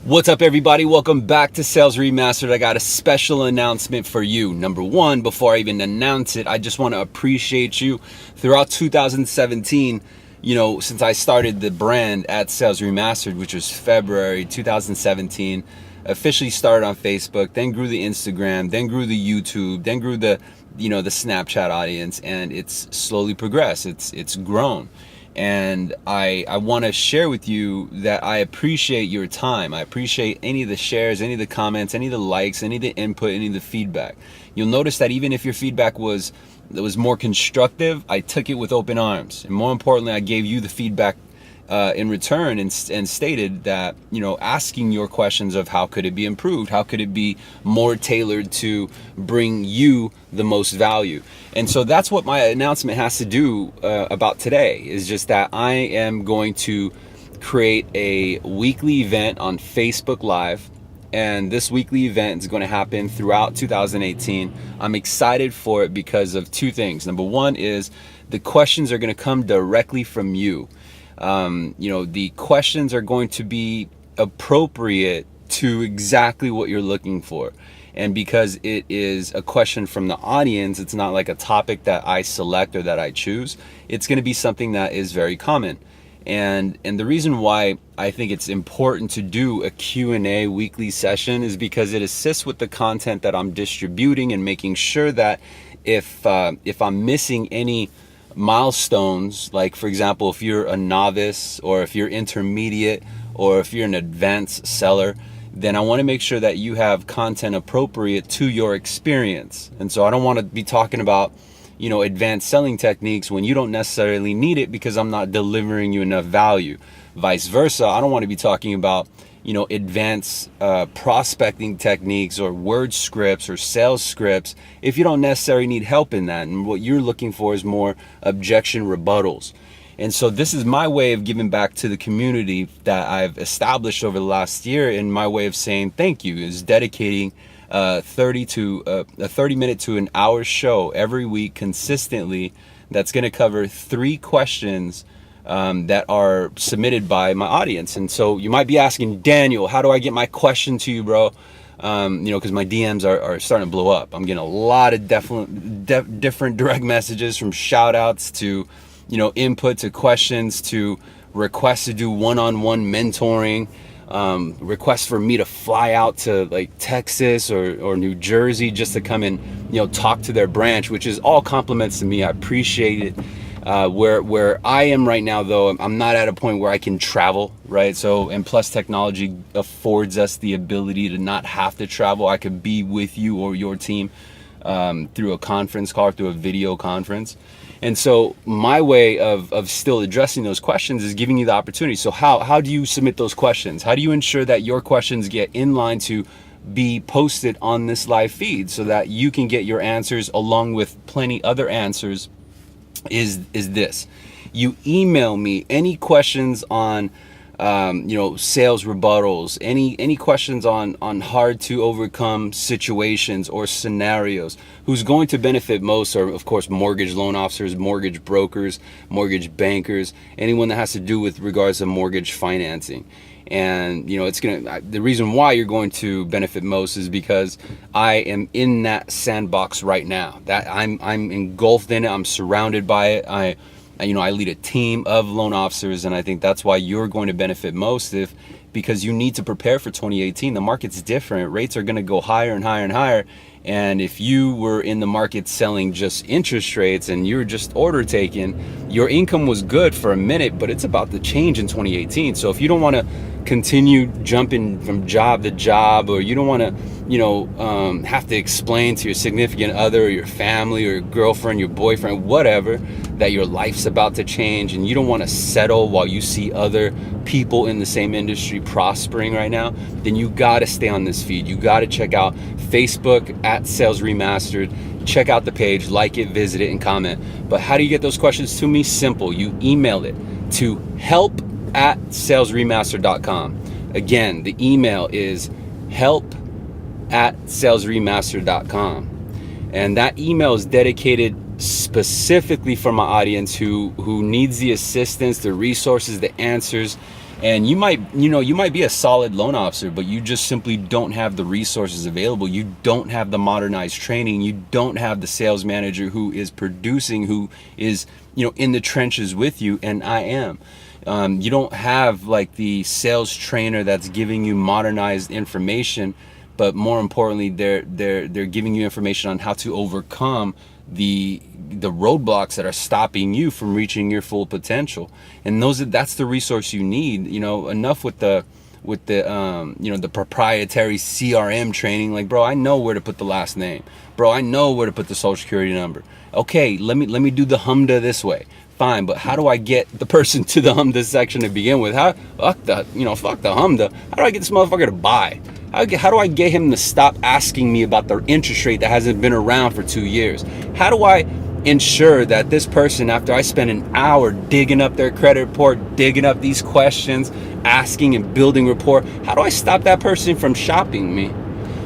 What's up, everybody? Welcome back to Sales Remastered. I got a special announcement for you. Number one, before I even announce it, I just want to appreciate you throughout 2017. Since I started the brand at Sales Remastered, which was February 2017, officially started on Facebook, then grew the Instagram, then grew the YouTube, then grew the Snapchat audience, and it's slowly progressed. It's grown. And I want to share with you that I appreciate your time. I appreciate any of the shares, any of the comments, any of the likes, any of the input, any of the feedback. You'll notice that even if your feedback was more constructive, I took it with open arms. And more importantly, I gave you the feedback in return and stated that, asking your questions of how could it be improved? How could it be more tailored to bring you the most value? And so that's what my announcement has to do about today, is just that I am going to create a weekly event on Facebook Live. And this weekly event is going to happen throughout 2018. I'm excited for it because of two things. Number one is the questions are going to come directly from you. The questions are going to be appropriate to exactly what you're looking for. And because it is a question from the audience, it's not like a topic that I select or that I choose. It's going to be something that is very common. And the reason why I think it's important to do a Q&A weekly session is because it assists with the content that I'm distributing and making sure that if I'm missing any milestones, like for example, if you're a novice or if you're intermediate or if you're an advanced seller, then I want to make sure that you have content appropriate to your experience. And so I don't want to be talking about, advanced selling techniques when you don't necessarily need it because I'm not delivering you enough value. Vice versa, I don't want to be talking about, advanced prospecting techniques or word scripts or sales scripts if you don't necessarily need help in that. And what you're looking for is more objection rebuttals. And so this is my way of giving back to the community that I've established over the last year, and my way of saying thank you is dedicating a 30-minute to an hour show every week consistently that's going to cover 3 questions that are submitted by my audience. And so you might be asking, Daniel, how do I get my question to you, bro? Because my DMs are starting to blow up. I'm getting a lot of different direct messages, from shout outs to input to questions to requests to do one-on-one mentoring, requests for me to fly out to like Texas or New Jersey just to come and talk to their branch, which is all compliments to me. I appreciate it. Where I am right now, though, I'm not at a point where I can travel, right? So, and plus technology affords us the ability to not have to travel. I could be with you or your team through a conference call, through a video conference. And so my way of still addressing those questions is giving you the opportunity. So how do you submit those questions? How do you ensure that your questions get in line to be posted on this live feed so that you can get your answers along with plenty other answers? Is this: you email me any questions on sales rebuttals, any questions on hard to overcome situations or scenarios. Who's going to benefit most are, of course, mortgage loan officers, mortgage brokers, mortgage bankers, anyone that has to do with regards to mortgage financing. And the reason why you're going to benefit most is because I am in that sandbox right now. That I'm engulfed in it. I'm surrounded by it. I lead a team of loan officers, and I think that's why you're going to benefit most because you need to prepare for 2018. The market's different. Rates are going to go higher and higher and higher. And if you were in the market selling just interest rates and you're just order taking, your income was good for a minute, but it's about to change in 2018. So if you don't want to continue jumping from job to job, or you don't want to, have to explain to your significant other or your family or your girlfriend, your boyfriend, whatever, that your life's about to change, and you don't want to settle while you see other people in the same industry prospering right now, then you got to stay on this feed. You got to check out Facebook at Sales Remastered. Check out the page, like it, visit it, and comment. But how do you get those questions to me? Simple. You email it to help@salesremastered.com. Again, the email is help@salesremastered.com. And that email is dedicated specifically for my audience who needs the assistance, the resources, the answers, And you might be a solid loan officer, but you just simply don't have the resources available. You don't have the modernized training. You don't have the sales manager who is producing, who is, in the trenches with you. And I am. You don't have like the sales trainer that's giving you modernized information, but more importantly, they're giving you information on how to overcome the roadblocks that are stopping you from reaching your full potential. And that's the resource you need. Enough with the the proprietary CRM training. Like, bro, I know where to put the last name. Bro, I know where to put the social security number. Okay, let me do the HMDA this way. Fine, but how do I get the person to the HMDA section to begin with? Fuck the HMDA. How do I get this motherfucker to buy? How do I get him to stop asking me about the interest rate that hasn't been around for 2 years? How do I ensure that this person, after I spend an hour digging up their credit report, digging up these questions, asking and building rapport, how do I stop that person from shopping me?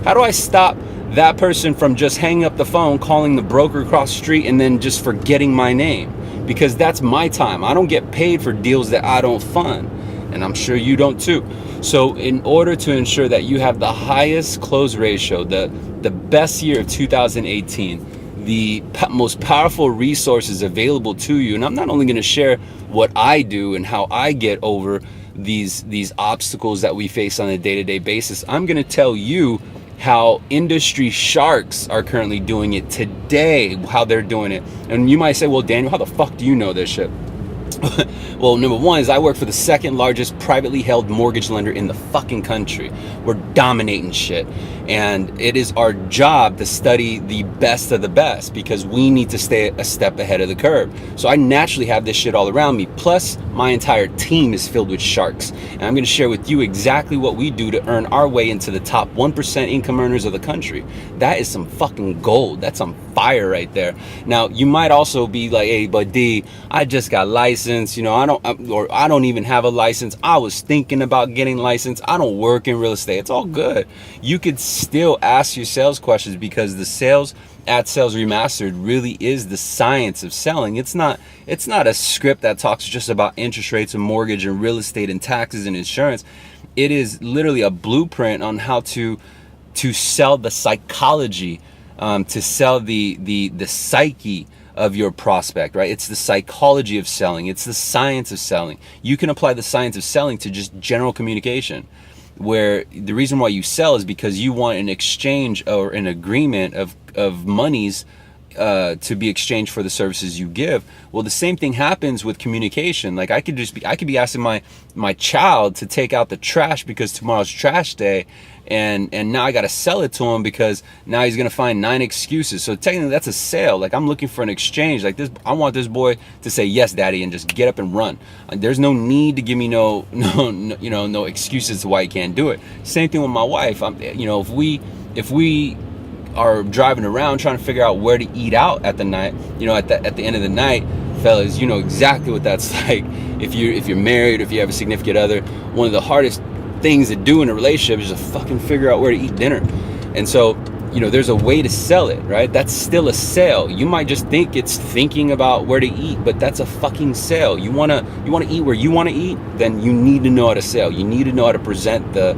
How do I stop that person from just hanging up the phone, calling the broker across the street, and then just forgetting my name? Because that's my time. I don't get paid for deals that I don't fund. And I'm sure you don't too. So in order to ensure that you have the highest close ratio, the best year of 2018, the most powerful resources available to you, and I'm not only going to share what I do and how I get over these obstacles that we face on a day-to-day basis, I'm going to tell you how industry sharks are currently doing it today, how they're doing it. And you might say, well, Daniel, how the fuck do you know this shit? Well, number one is I work for the second largest privately held mortgage lender in the fucking country. We're dominating shit. And it is our job to study the best of the best because we need to stay a step ahead of the curve. So I naturally have this shit all around me. Plus, my entire team is filled with sharks. And I'm going to share with you exactly what we do to earn our way into the top 1% income earners of the country. That is some fucking gold. That's some fire right there. Now, you might also be like, hey, but D, I just got licensed. I don't even have a license. I was thinking about getting licensed. I don't work in real estate. It's all good. You could still ask your sales questions because the sales at Sales Remastered really is the science of selling. It's not a script that talks just about interest rates and mortgage and real estate and taxes and insurance. It is literally a blueprint on how to sell the psychology, to sell the psyche of your prospect, right? It's the psychology of selling. It's the science of selling. You can apply the science of selling to just general communication, where the reason why you sell is because you want an exchange or an agreement of monies to be exchanged for the services you give. Well, the same thing happens with communication. Like I could be asking my child to take out the trash because tomorrow's trash day, and now I got to sell it to him because now he's gonna find 9 excuses. So technically that's a sale. Like I'm looking for an exchange. Like this, I want this boy to say yes, daddy, and just get up and run. There's no need to give me no excuses to why he can't do it. Same thing with my wife. If we are driving around trying to figure out where to eat out at the night, at the end of the night, fellas, you know exactly what that's like. If you're married, if you have a significant other, one of the hardest things to do in a relationship is just fucking figure out where to eat dinner. And so, there's a way to sell it, right? That's still a sale. You might just think it's thinking about where to eat, but that's a fucking sale. You wanna eat where you want to eat, then you need to know how to sell. You need to know how to present the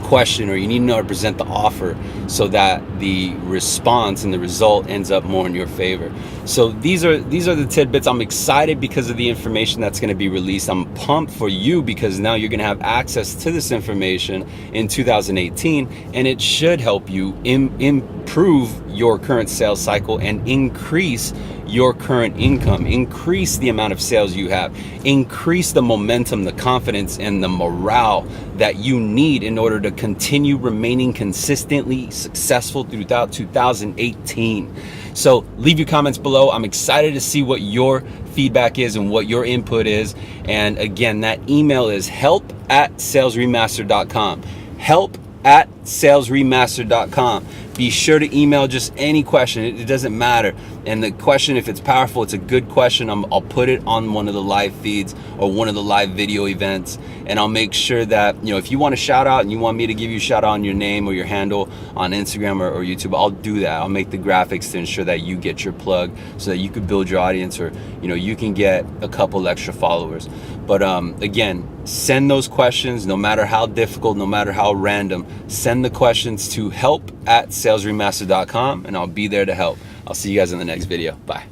question, or you need to know how to present the offer so that the response and the result ends up more in your favor. So these are the tidbits. I'm excited because of the information that's going to be released. I'm pumped for you because now you're going to have access to this information in 2018, and it should help you improve your current sales cycle and increase your current income, increase the amount of sales you have, increase the momentum, the confidence, and the morale that you need in order to continue remaining consistently successful throughout 2018. So leave your comments below. I'm excited to see what your feedback is and what your input is. And again, that email is help@salesremastered.com. help@salesremastered.com. salesremastered.com. Be sure to email just any question. It doesn't matter. And the question, if it's powerful, it's a good question, I'll put it on one of the live feeds or one of the live video events. And I'll make sure that, if you want a shout out and you want me to give you a shout out on your name or your handle on Instagram or YouTube, I'll do that. I'll make the graphics to ensure that you get your plug so that you can build your audience, or, you can get a couple extra followers. But again, send those questions, no matter how difficult, no matter how random. Send the questions to help@salesremastered.com, and I'll be there to help. I'll see you guys in the next video. Bye.